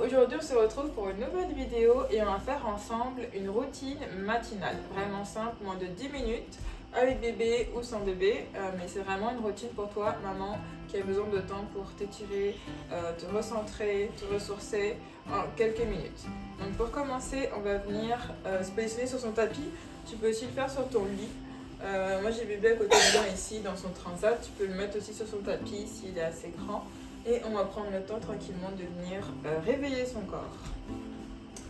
aujourd'hui on se retrouve pour une nouvelle vidéo et on va faire ensemble une routine matinale. Vraiment simple, moins de 10 minutes, avec bébé ou sans bébé. Mais c'est vraiment une routine pour toi, maman, qui a besoin de temps pour t'étirer, te recentrer, te ressourcer en quelques minutes. Donc pour commencer, on va venir se positionner sur son tapis. Tu peux aussi le faire sur ton lit. Moi j'ai bébé à côté de moi ici dans son transat. Tu peux le mettre aussi sur son tapis s'il est assez grand. Et on va prendre le temps tranquillement de venir réveiller son corps.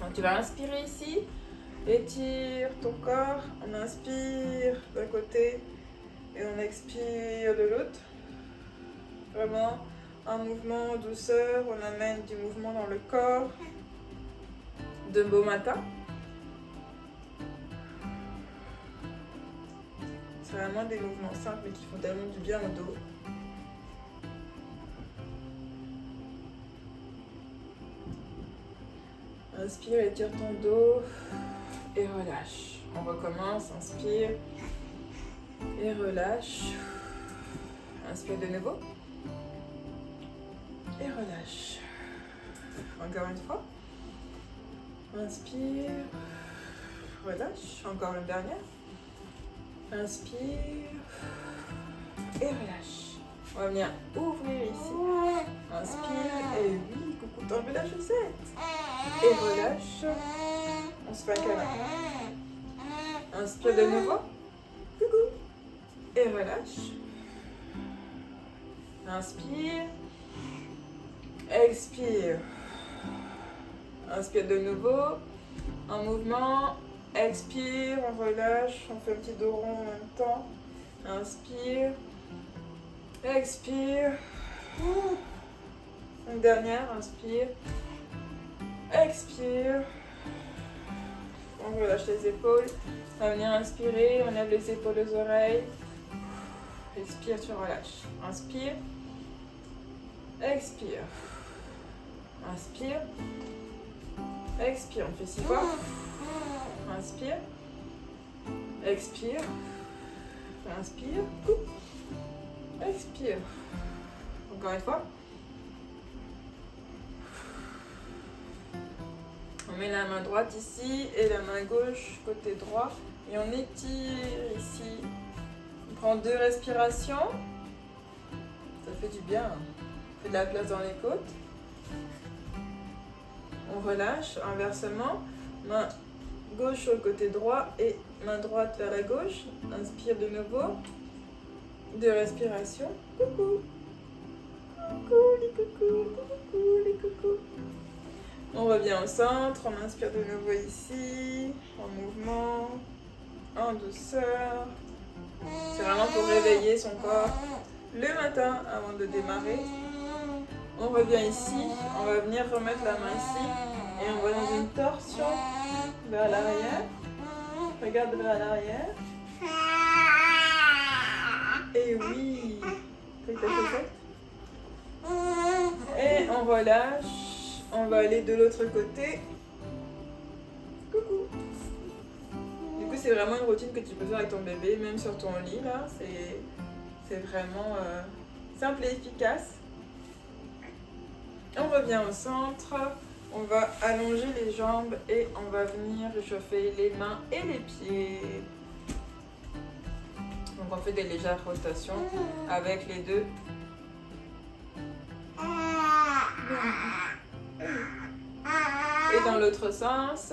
Donc tu vas inspirer ici, étire ton corps, on inspire d'un côté et on expire de l'autre. Vraiment un mouvement en douceur, on amène du mouvement dans le corps. De beau matin. C'est vraiment des mouvements simples mais qui font tellement du bien au dos. Inspire, étire ton dos et relâche. On recommence, inspire et relâche. Inspire de nouveau et relâche. Encore une fois. Inspire, relâche. Encore une dernière. Inspire et relâche. On va venir ouvrir ici. Inspire et oui, coucou, t'enlèves la chaussette. Et relâche. On se fait un câlin. Inspire de nouveau. Coucou. Et relâche. Inspire. Expire. Inspire de nouveau. En mouvement. Expire. On relâche. On fait un petit dos rond en même temps. Inspire. Expire. Une dernière. Inspire. Expire. On relâche les épaules. On va venir inspirer. On lève les épaules aux oreilles. Expire, tu relâches. Inspire. Expire. Inspire. Expire. On fait 6 fois. Inspire. Expire. Inspire. Expire. Encore une fois. On met la main droite ici et la main gauche côté droit et on étire ici. On prend 2 respirations. Ça fait du bien. On fait de la place dans les côtes. On relâche inversement. Main gauche sur le côté droit et main droite vers la gauche. Inspire de nouveau. 2 respirations. Coucou. Coucou les coucous. Coucou les coucous. On revient au centre, on inspire de nouveau ici, en mouvement, en douceur. C'est vraiment pour réveiller son corps le matin avant de démarrer. On revient ici, on va venir remettre la main ici et on va dans une torsion vers l'arrière. Regarde vers l'arrière. Et oui, fais ta chaussette. Et on relâche. On va aller de l'autre côté. Coucou. Du coup, c'est vraiment une routine que tu peux faire avec ton bébé, même sur ton lit là. C'est vraiment simple et efficace. On revient au centre. On va allonger les jambes et on va venir réchauffer les mains et les pieds. Donc on fait des légères rotations avec les deux. Et dans l'autre sens.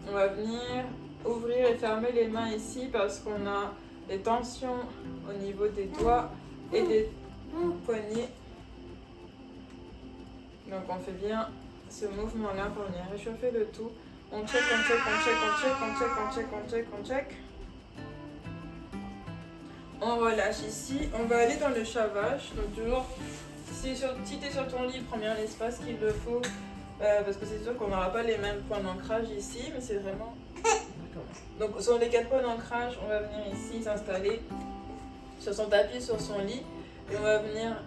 On va venir ouvrir et fermer les mains ici parce qu'on a des tensions au niveau des doigts et des poignets. Donc on fait bien ce mouvement-là pour venir réchauffer le tout. On check, on check, on check, on check, on check, on check, on check, on check. On relâche ici. On va aller dans le chavage. Donc toujours, si tu es sur ton lit, prends bien l'espace qu'il le faut. Parce que c'est sûr qu'on n'aura pas les mêmes points d'ancrage ici. Mais c'est vraiment... Donc sur les 4 points d'ancrage, on va venir ici s'installer sur son tapis, sur son lit. Et on va venir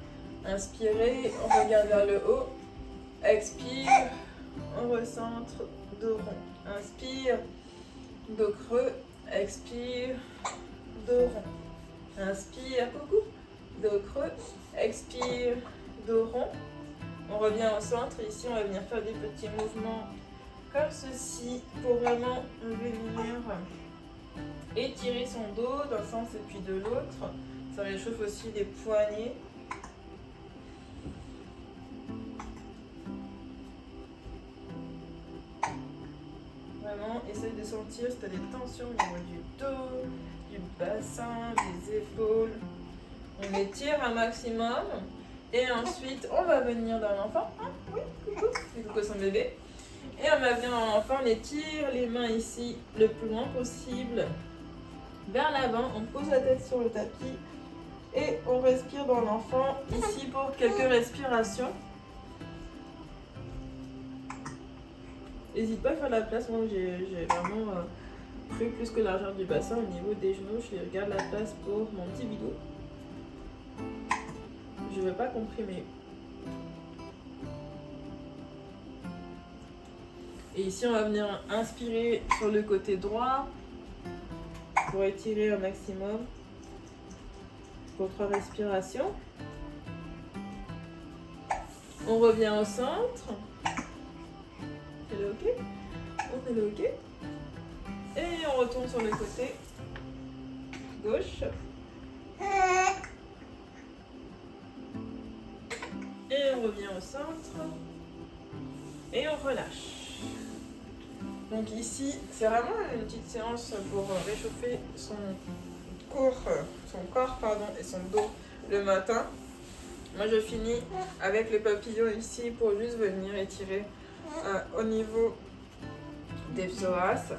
inspirer. On regarde vers le haut. Expire. On recentre. Dos rond. Inspire. Dos creux. Expire. Dos rond. Inspire, coucou. dos creux. Expire, dos rond. On revient au centre. Ici, on va venir faire des petits mouvements comme ceci pour vraiment venir étirer son dos d'un sens et puis de l'autre. Ça réchauffe aussi les poignets. Vraiment, essaye de sentir si tu as des tensions au niveau du dos, du bassin, des épaules. On étire un maximum. Et ensuite, on va venir dans l'enfant. Ah, oui, coucou, c'est coucou son bébé. Et on va venir dans l'enfant, on étire les mains ici le plus loin possible vers l'avant. On pose la tête sur le tapis et on respire dans l'enfant ici pour quelques respirations. N'hésite pas à faire la place. Moi, j'ai vraiment pris plus que l'argent du bassin au niveau des genoux. Je regarde la place pour mon petit bidou. Je ne vais pas comprimer. Et ici, on va venir inspirer sur le côté droit pour étirer un maximum pour 3 respirations. On revient au centre. Elle est OK? On est là, OK? Et on retourne sur le côté gauche. Et on revient au centre. Et on relâche. Donc ici, c'est vraiment une petite séance pour réchauffer son corps et son dos le matin. Moi, je finis avec les papillons ici pour juste venir étirer au niveau des psoas.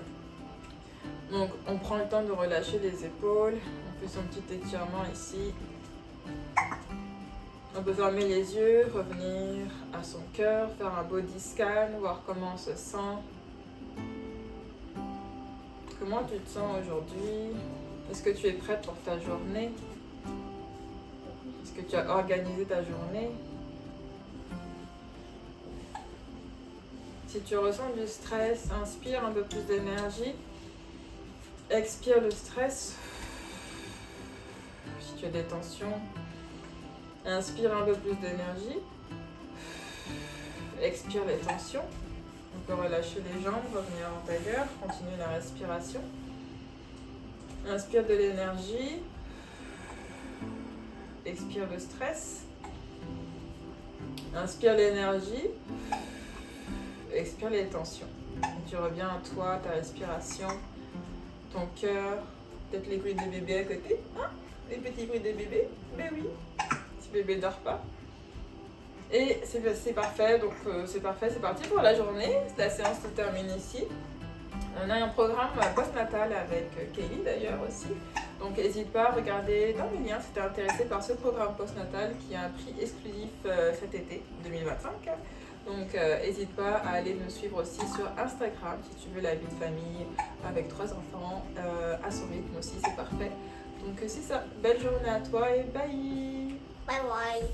Donc, on prend le temps de relâcher les épaules. On fait son petit étirement ici. On peut fermer les yeux, revenir à son cœur, faire un body scan, voir comment on se sent. Comment tu te sens aujourd'hui? Est-ce que tu es prête pour ta journée? Est-ce que tu as organisé ta journée? Si tu ressens du stress, inspire un peu plus d'énergie. Expire le stress. Si tu as des tensions, inspire un peu plus d'énergie. Expire les tensions. On peut relâcher les jambes, revenir en tailleur, continuer la respiration. Inspire de l'énergie. Expire le stress. Inspire l'énergie. Expire les tensions. Et tu reviens à toi, ta respiration, ton cœur, peut-être les bruits des bébés à côté. Hein? Les petits bruits des bébés. Mais oui, si bébé ne dort pas. Et c'est parfait, donc c'est parfait, c'est parti pour la journée. La séance se termine ici. On a un programme postnatal avec Kelly d'ailleurs aussi. Donc n'hésite pas à regarder dans les liens si tu es intéressé par ce programme postnatal qui a un prix exclusif cet été 2025. Donc n'hésite pas à aller nous suivre aussi sur Instagram si tu veux la vie de famille avec 3 enfants à son rythme aussi, c'est parfait. Donc c'est ça, belle journée à toi et bye! Bye bye.